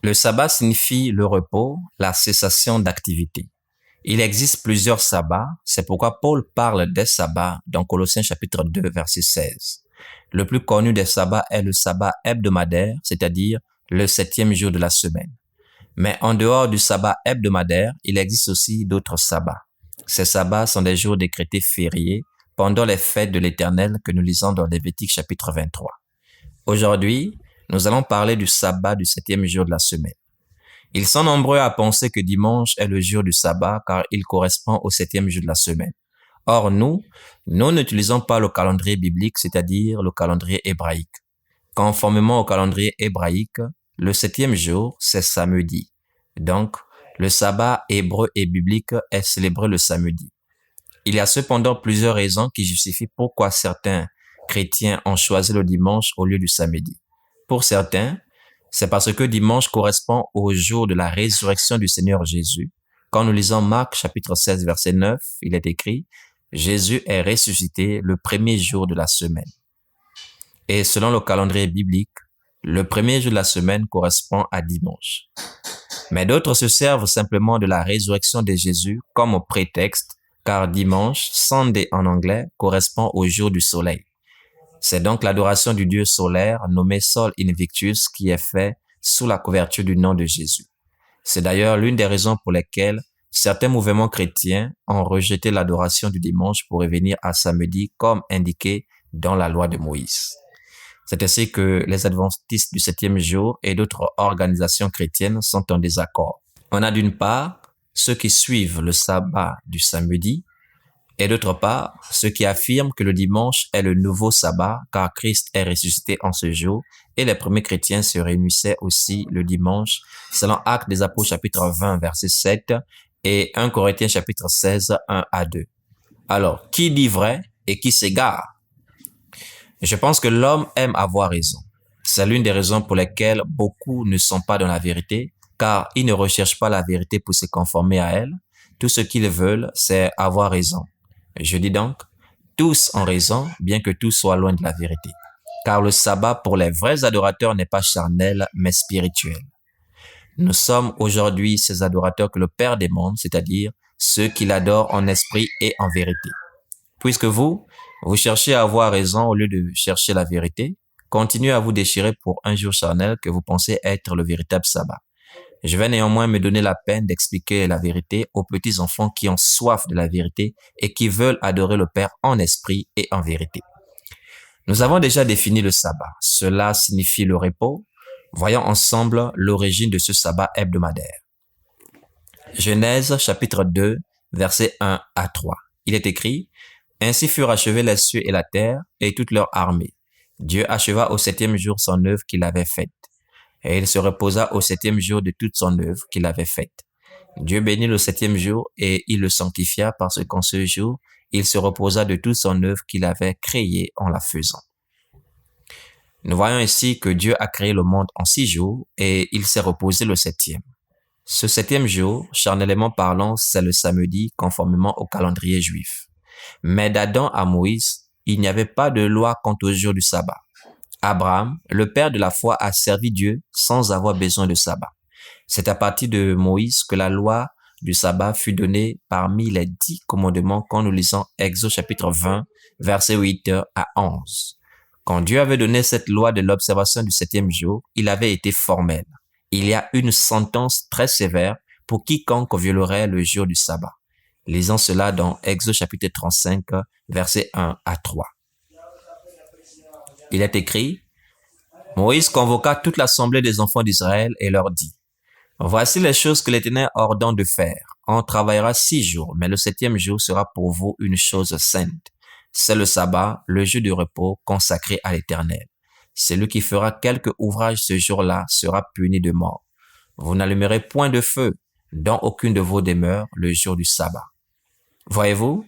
Le sabbat signifie le repos, la cessation d'activité. Il existe plusieurs sabbats, c'est pourquoi Paul parle des sabbats dans Colossiens chapitre 2, verset 16. Le plus connu des sabbats est le sabbat hebdomadaire, c'est-à-dire le 7e jour de la semaine. Mais en dehors du sabbat hebdomadaire, il existe aussi d'autres sabbats. Ces sabbats sont des jours décrétés fériés pendant les fêtes de l'Éternel que nous lisons dans Lévitique chapitre 23. Aujourd'hui, nous allons parler du sabbat du 7e jour de la semaine. Ils sont nombreux à penser que dimanche est le jour du sabbat car il correspond au 7e jour de la semaine. Or, nous n'utilisons pas le calendrier biblique, c'est-à-dire le calendrier hébraïque. Conformément au calendrier hébraïque, le 7e jour, c'est samedi. Donc, le sabbat hébreu et biblique est célébré le samedi. Il y a cependant plusieurs raisons qui justifient pourquoi certains chrétiens ont choisi le dimanche au lieu du samedi. Pour certains, c'est parce que dimanche correspond au jour de la résurrection du Seigneur Jésus. Quand nous lisons Marc chapitre 16 verset 9, il est écrit « Jésus est ressuscité le premier jour de la semaine ». Et selon le calendrier biblique, le premier jour de la semaine correspond à dimanche. Mais d'autres se servent simplement de la résurrection de Jésus comme prétexte, car dimanche, Sunday en anglais, correspond au jour du soleil. C'est donc l'adoration du Dieu solaire nommé Sol Invictus qui est fait sous la couverture du nom de Jésus. C'est d'ailleurs l'une des raisons pour lesquelles certains mouvements chrétiens ont rejeté l'adoration du dimanche pour revenir à samedi comme indiqué dans la loi de Moïse. C'est ainsi que les adventistes du 7e jour et d'autres organisations chrétiennes sont en désaccord. On a d'une part ceux qui suivent le sabbat du samedi et d'autre part ceux qui affirment que le dimanche est le nouveau sabbat car Christ est ressuscité en ce jour et les premiers chrétiens se réunissaient aussi le dimanche selon Actes des Apôtres chapitre 20 verset 7 et 1 Corinthiens chapitre 16 1 à 2. Alors, qui dit vrai et qui s'égare? Je pense que l'homme aime avoir raison. C'est l'une des raisons pour lesquelles beaucoup ne sont pas dans la vérité, car ils ne recherchent pas la vérité pour se conformer à elle. Tout ce qu'ils veulent, c'est avoir raison. Je dis donc, tous ont raison, bien que tous soient loin de la vérité. Car le sabbat pour les vrais adorateurs n'est pas charnel, mais spirituel. Nous sommes aujourd'hui ces adorateurs que le Père demande, c'est-à-dire ceux qui l'adorent en esprit et en vérité. Puisque vous cherchez à avoir raison au lieu de chercher la vérité, continuez à vous déchirer pour un jour charnel que vous pensez être le véritable sabbat. Je vais néanmoins me donner la peine d'expliquer la vérité aux petits enfants qui ont soif de la vérité et qui veulent adorer le Père en esprit et en vérité. Nous avons déjà défini le sabbat. Cela signifie le repos. Voyons ensemble l'origine de ce sabbat hebdomadaire. Genèse chapitre 2, versets 1 à 3. Il est écrit « Ainsi furent achevés les cieux et la terre et toute leur armée. Dieu acheva au 7e jour son œuvre qu'il avait faite. Et il se reposa au 7e jour de toute son œuvre qu'il avait faite. Dieu bénit le 7e jour et il le sanctifia parce qu'en ce jour, il se reposa de toute son œuvre qu'il avait créée en la faisant. » Nous voyons ici que Dieu a créé le monde en 6 jours et il s'est reposé le 7e. Ce 7e jour, charnellement parlant, c'est le samedi conformément au calendrier juif. Mais d'Adam à Moïse, il n'y avait pas de loi quant au jour du sabbat. Abraham, le père de la foi, a servi Dieu sans avoir besoin de sabbat. C'est à partir de Moïse que la loi du sabbat fut donnée parmi les 10 commandements quand nous lisons Exode chapitre 20, versets 8 à 11. Quand Dieu avait donné cette loi de l'observation du 7e jour, il avait été formel. Il y a une sentence très sévère pour quiconque violerait le jour du sabbat. Lisons cela dans Exode chapitre 35, versets 1 à 3. Il est écrit, « Moïse convoqua toute l'assemblée des enfants d'Israël et leur dit, « Voici les choses que l'Éternel ordonne de faire. On travaillera 6 jours, mais le 7e jour sera pour vous une chose sainte. C'est le sabbat, le jour du repos consacré à l'Éternel. Celui qui fera quelque ouvrage ce jour-là sera puni de mort. Vous n'allumerez point de feu dans aucune de vos demeures le jour du sabbat. » Voyez-vous,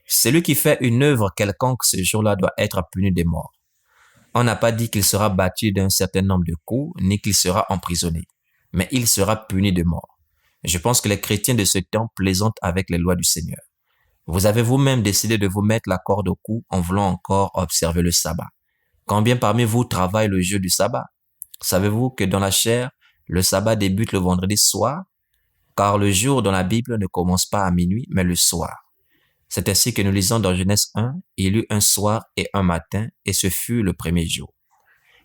celui qui fait une œuvre quelconque ce jour-là doit être puni de mort. On n'a pas dit qu'il sera battu d'un certain nombre de coups, ni qu'il sera emprisonné, mais il sera puni de mort. Je pense que les chrétiens de ce temps plaisantent avec les lois du Seigneur. Vous avez vous-même décidé de vous mettre la corde au cou en voulant encore observer le sabbat. Combien parmi vous travaillent le jour du sabbat? Savez-vous que dans la chair, le sabbat débute le vendredi soir, car le jour dans la Bible ne commence pas à minuit, mais le soir. C'est ainsi que nous lisons dans Genèse 1, il y eut un soir et un matin, et ce fut le premier jour.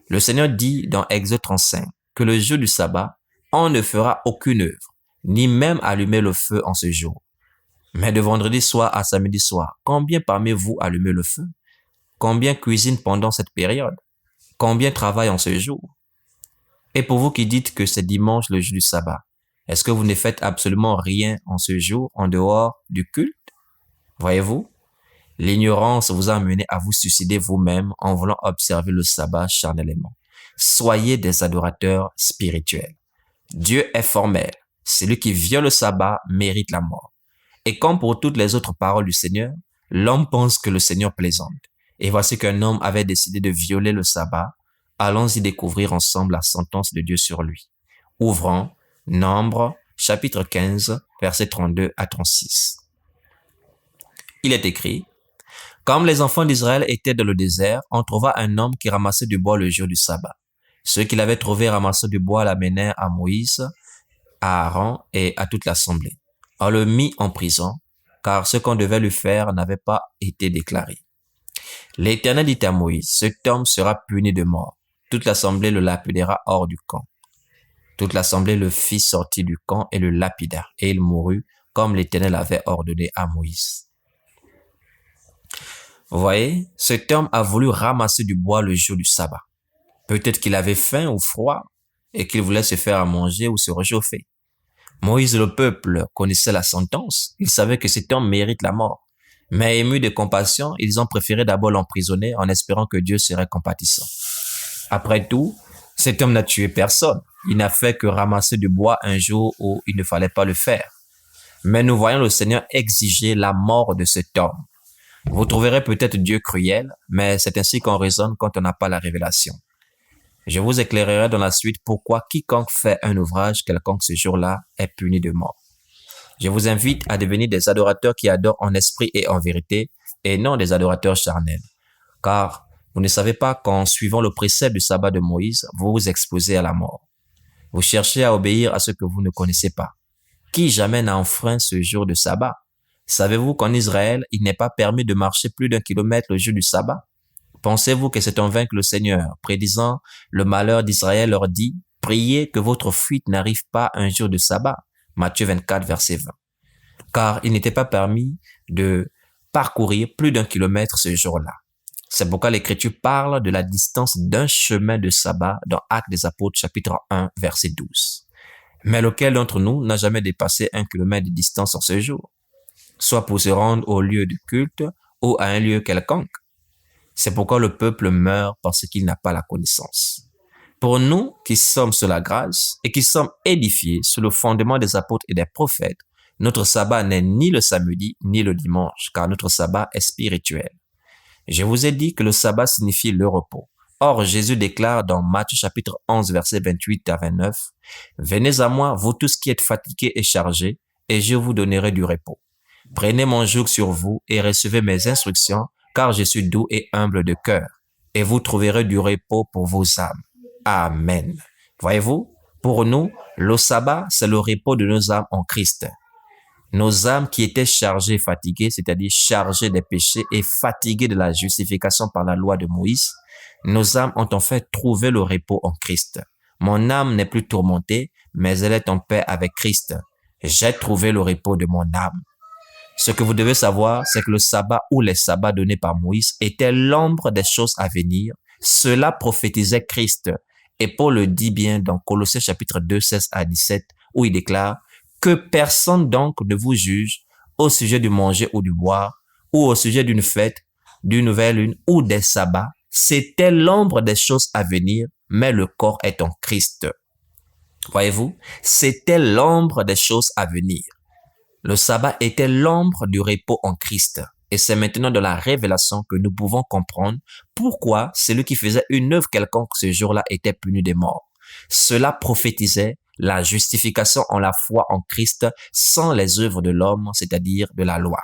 Le Seigneur dit dans Exode 35 que le jour du sabbat, on ne fera aucune œuvre, ni même allumer le feu en ce jour. Mais de vendredi soir à samedi soir, combien parmi vous allumez le feu? Combien cuisinent pendant cette période? Combien travaillent en ce jour? Et pour vous qui dites que c'est dimanche le jour du sabbat, est-ce que vous ne faites absolument rien en ce jour en dehors du culte? Voyez-vous, l'ignorance vous a amené à vous suicider vous-même en voulant observer le sabbat charnellement. Soyez des adorateurs spirituels. Dieu est formel. Celui qui viole le sabbat mérite la mort. Et comme pour toutes les autres paroles du Seigneur, l'homme pense que le Seigneur plaisante. Et voici qu'un homme avait décidé de violer le sabbat. Allons-y découvrir ensemble la sentence de Dieu sur lui. Ouvrons Nombre, chapitre 15, versets 32 à 36. Il est écrit, « Comme les enfants d'Israël étaient dans le désert, on trouva un homme qui ramassait du bois le jour du sabbat. Ceux qui l'avaient trouvé ramassant du bois l'amenèrent à Moïse, à Aaron et à toute l'assemblée. On le mit en prison, car ce qu'on devait lui faire n'avait pas été déclaré. L'Éternel dit à Moïse, cet homme sera puni de mort. Toute l'assemblée le lapidera hors du camp. Toute l'assemblée le fit sortir du camp et le lapida, et il mourut comme l'Éternel avait ordonné à Moïse. » Vous voyez, cet homme a voulu ramasser du bois le jour du sabbat. Peut-être qu'il avait faim ou froid et qu'il voulait se faire à manger ou se réchauffer. Moïse, le peuple, connaissait la sentence. Il savait que cet homme mérite la mort. Mais émus de compassion, ils ont préféré d'abord l'emprisonner en espérant que Dieu serait compatissant. Après tout, cet homme n'a tué personne. Il n'a fait que ramasser du bois un jour où il ne fallait pas le faire. Mais nous voyons le Seigneur exiger la mort de cet homme. Vous trouverez peut-être Dieu cruel, mais c'est ainsi qu'on raisonne quand on n'a pas la révélation. Je vous éclairerai dans la suite pourquoi quiconque fait un ouvrage quelconque ce jour-là est puni de mort. Je vous invite à devenir des adorateurs qui adorent en esprit et en vérité, et non des adorateurs charnels. Car vous ne savez pas qu'en suivant le précepte du sabbat de Moïse, vous vous exposez à la mort. Vous cherchez à obéir à ce que vous ne connaissez pas. Qui jamais n'a enfreint ce jour de sabbat? Savez-vous qu'en Israël, il n'est pas permis de marcher plus d'1 kilomètre le jour du sabbat? Pensez-vous que c'est en vain que le Seigneur, prédisant le malheur d'Israël, leur dit « Priez que votre fuite n'arrive pas un jour de sabbat » Matthieu 24, verset 20. Car il n'était pas permis de parcourir plus d'1 kilomètre ce jour-là. C'est pourquoi l'Écriture parle de la distance d'un chemin de sabbat dans Actes des Apôtres, chapitre 1, verset 12. Mais lequel d'entre nous n'a jamais dépassé 1 kilomètre de distance en ce jour? Soit pour se rendre au lieu de culte ou à un lieu quelconque. C'est pourquoi le peuple meurt parce qu'il n'a pas la connaissance. Pour nous qui sommes sous la grâce et qui sommes édifiés sur le fondement des apôtres et des prophètes, notre sabbat n'est ni le samedi ni le dimanche, car notre sabbat est spirituel. Je vous ai dit que le sabbat signifie le repos. Or, Jésus déclare dans Matthieu chapitre 11, versets 28 à 29, « Venez à moi, vous tous qui êtes fatigués et chargés, et je vous donnerai du repos. Prenez mon joug sur vous et recevez mes instructions, car je suis doux et humble de cœur, et vous trouverez du repos pour vos âmes. » Amen. Voyez-vous, pour nous, le sabbat, c'est le repos de nos âmes en Christ. Nos âmes qui étaient chargées et fatiguées, c'est-à-dire chargées des péchés et fatiguées de la justification par la loi de Moïse, nos âmes ont en fait trouvé le repos en Christ. Mon âme n'est plus tourmentée, mais elle est en paix avec Christ. J'ai trouvé le repos de mon âme. Ce que vous devez savoir, c'est que le sabbat ou les sabbats donnés par Moïse étaient l'ombre des choses à venir. Cela prophétisait Christ. Et Paul le dit bien dans Colossiens chapitre 2, 16 à 17, où il déclare « Que personne donc ne vous juge au sujet du manger ou du boire, ou au sujet d'une fête, d'une nouvelle lune ou des sabbats. C'était l'ombre des choses à venir, mais le corps est en Christ. » Voyez-vous, c'était l'ombre des choses à venir. Le sabbat était l'ombre du repos en Christ. Et c'est maintenant dans la révélation que nous pouvons comprendre pourquoi celui qui faisait une œuvre quelconque ce jour-là était puni de mort. Cela prophétisait la justification en la foi en Christ sans les œuvres de l'homme, c'est-à-dire de la loi.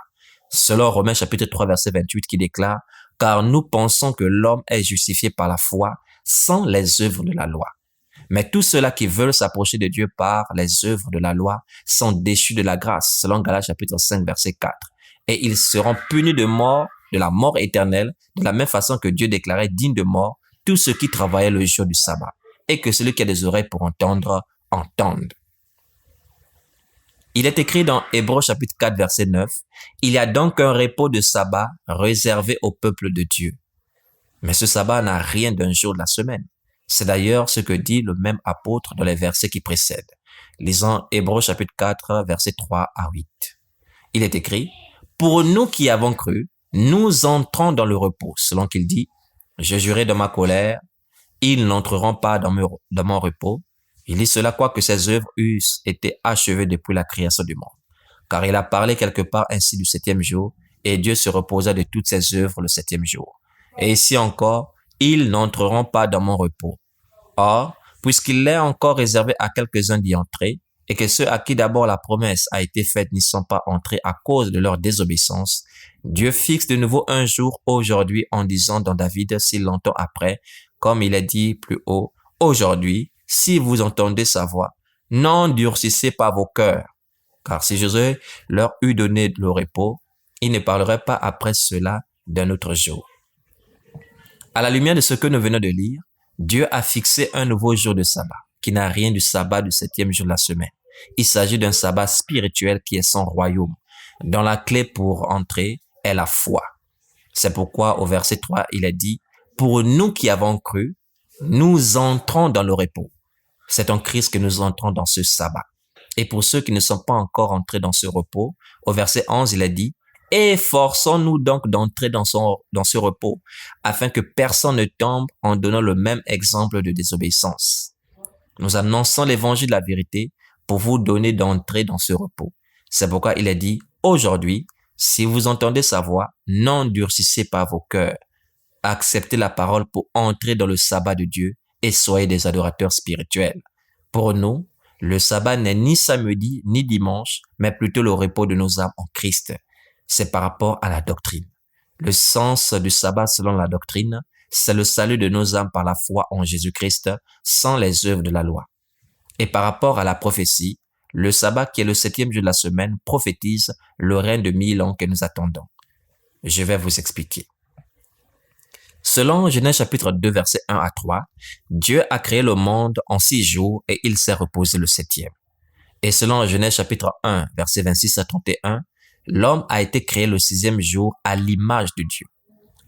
Selon Romains chapitre 3 verset 28 qui déclare « Car nous pensons que l'homme est justifié par la foi sans les œuvres de la loi. » Mais tous ceux-là qui veulent s'approcher de Dieu par les œuvres de la loi sont déchus de la grâce, selon Galates chapitre 5, verset 4. Et ils seront punis de mort, de la mort éternelle, de la même façon que Dieu déclarait digne de mort tous ceux qui travaillaient le jour du sabbat. Et que celui qui a des oreilles pour entendre, entende. Il est écrit dans Hébreux chapitre 4, verset 9, « Il y a donc un repos de sabbat réservé au peuple de Dieu. » Mais ce sabbat n'a rien d'un jour de la semaine. C'est d'ailleurs ce que dit le même apôtre dans les versets qui précèdent. Lisons Hébreux chapitre 4, versets 3 à 8. Il est écrit, « Pour nous qui avons cru, nous entrons dans le repos, selon qu'il dit, « Je jurai dans ma colère, ils n'entreront pas dans mon repos. » Il dit cela quoique ses œuvres eussent été achevées depuis la création du monde. Car il a parlé quelque part ainsi du septième jour, et Dieu se reposa de toutes ses œuvres le septième jour. Et ici encore, ils n'entreront pas dans mon repos. Or, puisqu'il est encore réservé à quelques-uns d'y entrer, et que ceux à qui d'abord la promesse a été faite n'y sont pas entrés à cause de leur désobéissance, Dieu fixe de nouveau un jour aujourd'hui en disant dans David si longtemps après, comme il est dit plus haut, aujourd'hui, si vous entendez sa voix, n'endurcissez pas vos cœurs. Car si Josué leur eût donné le repos, il ne parlerait pas après cela d'un autre jour. À la lumière de ce que nous venons de lire, Dieu a fixé un nouveau jour de sabbat, qui n'a rien du sabbat du septième jour de la semaine. Il s'agit d'un sabbat spirituel qui est son royaume, dont la clé pour entrer est la foi. C'est pourquoi au verset 3, il est dit, « Pour nous qui avons cru, nous entrons dans le repos. » C'est en Christ que nous entrons dans ce sabbat. Et pour ceux qui ne sont pas encore entrés dans ce repos, au verset 11, il est dit, « Efforçons-nous donc d'entrer dans ce repos, afin que personne ne tombe en donnant le même exemple de désobéissance. » Nous annonçons l'évangile de la vérité pour vous donner d'entrer dans ce repos. C'est pourquoi il est dit, « Aujourd'hui, si vous entendez sa voix, n'endurcissez pas vos cœurs. Acceptez la parole pour entrer dans le sabbat de Dieu et soyez des adorateurs spirituels. » Pour nous, le sabbat n'est ni samedi ni dimanche, mais plutôt le repos de nos âmes en Christ. C'est par rapport à la doctrine. Le sens du sabbat selon la doctrine, c'est le salut de nos âmes par la foi en Jésus-Christ sans les œuvres de la loi. Et par rapport à la prophétie, le sabbat qui est le septième jour de la semaine prophétise le règne de 1000 ans que nous attendons. Je vais vous expliquer. Selon Genèse chapitre 2, versets 1 à 3, Dieu a créé le monde en 6 jours et il s'est reposé le septième. Et selon Genèse chapitre 1, versets 26 à 31, l'homme a été créé le 6e jour à l'image de Dieu.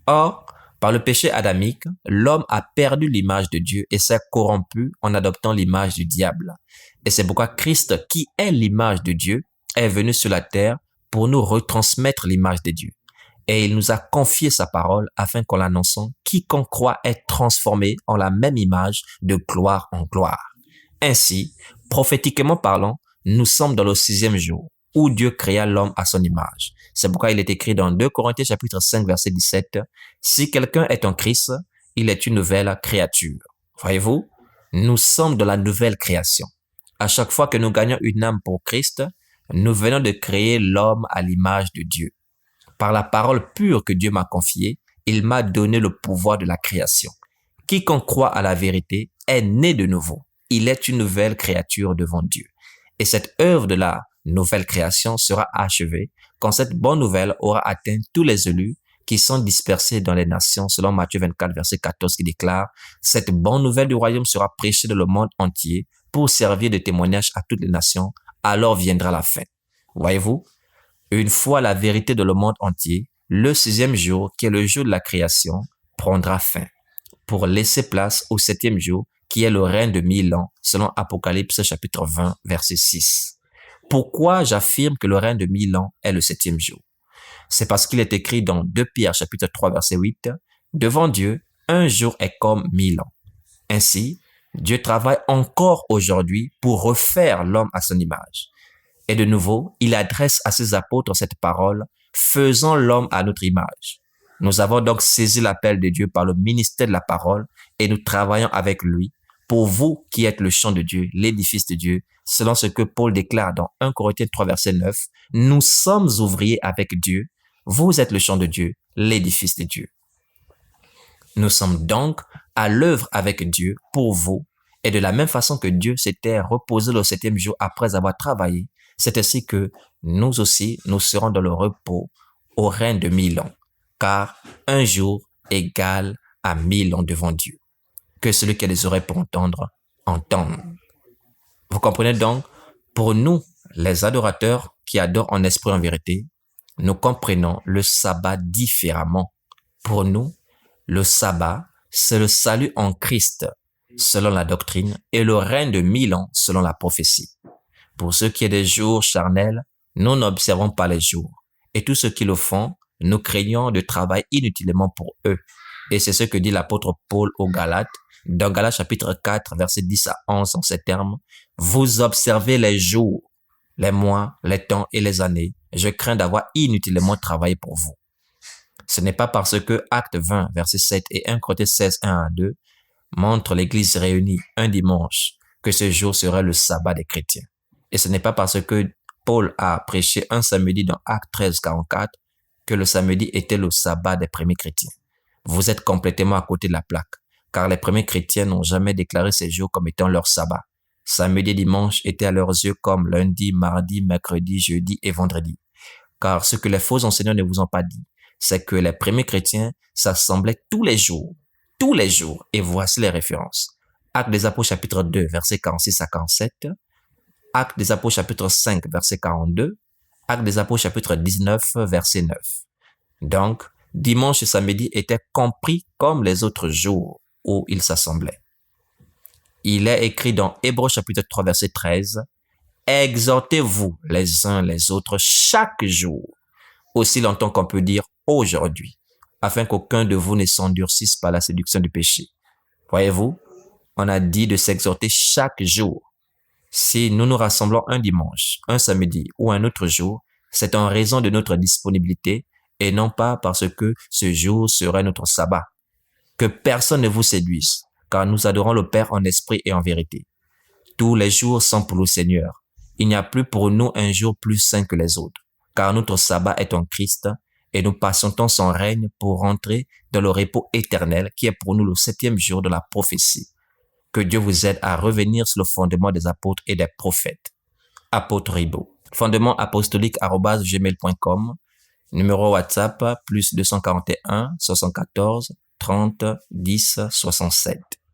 Or, par le péché adamique, l'homme a perdu l'image de Dieu et s'est corrompu en adoptant l'image du diable. Et c'est pourquoi Christ, qui est l'image de Dieu, est venu sur la terre pour nous retransmettre l'image de Dieu. Et il nous a confié sa parole afin qu'en l'annonçant, quiconque croit est transformé en la même image de gloire en gloire. Ainsi, prophétiquement parlant, nous sommes dans le 6e jour où Dieu créa l'homme à son image. C'est pourquoi il est écrit dans 2 Corinthiens chapitre 5 verset 17, « Si quelqu'un est en Christ, il est une nouvelle créature. » Voyez-vous, nous sommes dans la nouvelle création. À chaque fois que nous gagnons une âme pour Christ, nous venons de créer l'homme à l'image de Dieu. Par la parole pure que Dieu m'a confiée, il m'a donné le pouvoir de la création. Quiconque croit à la vérité est né de nouveau. Il est une nouvelle créature devant Dieu. Et cette œuvre de la nouvelle création sera achevée quand cette bonne nouvelle aura atteint tous les élus qui sont dispersés dans les nations, selon Matthieu 24, verset 14, qui déclare « Cette bonne nouvelle du royaume sera prêchée dans le monde entier pour servir de témoignage à toutes les nations, alors viendra la fin. » Voyez-vous, une fois la vérité dans le monde entier, le 6e jour, qui est le jour de la création, prendra fin, pour laisser place au 7e jour, qui est le règne de 1000 ans, selon Apocalypse chapitre 20, verset 6. Pourquoi j'affirme que le règne de 1000 ans est le 7e jour? C'est parce qu'il est écrit dans 2 Pierre chapitre 3, verset 8, « Devant Dieu, un jour est comme 1000 ans. » Ainsi, Dieu travaille encore aujourd'hui pour refaire l'homme à son image. Et de nouveau, il adresse à ses apôtres cette parole, « Faisons l'homme à notre image. » Nous avons donc saisi l'appel de Dieu par le ministère de la parole et nous travaillons avec lui pour vous qui êtes le champ de Dieu, l'édifice de Dieu, selon ce que Paul déclare dans 1 Corinthiens 3, verset 9, « Nous sommes ouvriers avec Dieu, vous êtes le champ de Dieu, l'édifice de Dieu. » Nous sommes donc à l'œuvre avec Dieu pour vous Et de la même façon que Dieu s'était reposé le septième jour après avoir travaillé, c'est ainsi que nous aussi, nous serons dans le repos au règne de 1000 ans. Car un jour égale à 1000 ans devant Dieu. Que celui qui a des oreilles pour entendre, entende. Vous comprenez donc, pour nous, les adorateurs qui adorent en esprit et en vérité, nous comprenons le sabbat différemment. Pour nous, le sabbat, c'est le salut en Christ, selon la doctrine, et le règne de 1000 ans, selon la prophétie. Pour ceux qui ont des jours charnels, nous n'observons pas les jours. Et tous ceux qui le font, nous craignons de travailler inutilement pour eux. Et c'est ce que dit l'apôtre Paul aux Galates, dans Galates chapitre 4, versets 10 à 11, en ces termes. Vous observez les jours, les mois, les temps et les années. Je crains d'avoir inutilement travaillé pour vous. Ce n'est pas parce que Acte 20, verset 7 et 1 Corinthiens 16, 1 à 2 montrent l'église réunie un dimanche que ce jour serait le sabbat des chrétiens. Et ce n'est pas parce que Paul a prêché un samedi dans Acte 13, 44 que le samedi était le sabbat des premiers chrétiens. Vous êtes complètement à côté de la plaque, car les premiers chrétiens n'ont jamais déclaré ces jours comme étant leur sabbat. Samedi et dimanche étaient à leurs yeux comme lundi, mardi, mercredi, jeudi et vendredi. Car ce que les faux enseignants ne vous ont pas dit, c'est que les premiers chrétiens s'assemblaient tous les jours, et voici les références. Actes des Apôtres chapitre 2, versets 46 à 47, Actes des Apôtres chapitre 5, verset 42, Actes des Apôtres chapitre 19, verset 9. Donc, dimanche et samedi étaient compris comme les autres jours où ils s'assemblaient. Il est écrit dans Hébreux chapitre 3, verset 13, « Exhortez-vous les uns les autres chaque jour, aussi longtemps qu'on peut dire aujourd'hui, afin qu'aucun de vous ne s'endurcisse par la séduction du péché. » Voyez-vous, on a dit de s'exhorter chaque jour. Si nous nous rassemblons un dimanche, un samedi ou un autre jour, c'est en raison de notre disponibilité et non pas parce que ce jour serait notre sabbat. Que personne ne vous séduise, car nous adorons le Père en esprit et en vérité. Tous les jours sont pour le Seigneur. Il n'y a plus pour nous un jour plus saint que les autres, car notre sabbat est en Christ et nous patientons son règne pour rentrer dans le repos éternel qui est pour nous le septième jour de la prophétie. Que Dieu vous aide à revenir sur le fondement des apôtres et des prophètes. Apôtre Ribaud. Fondement apostolique@gmail.com. Numéro WhatsApp +241 74 30 10 67.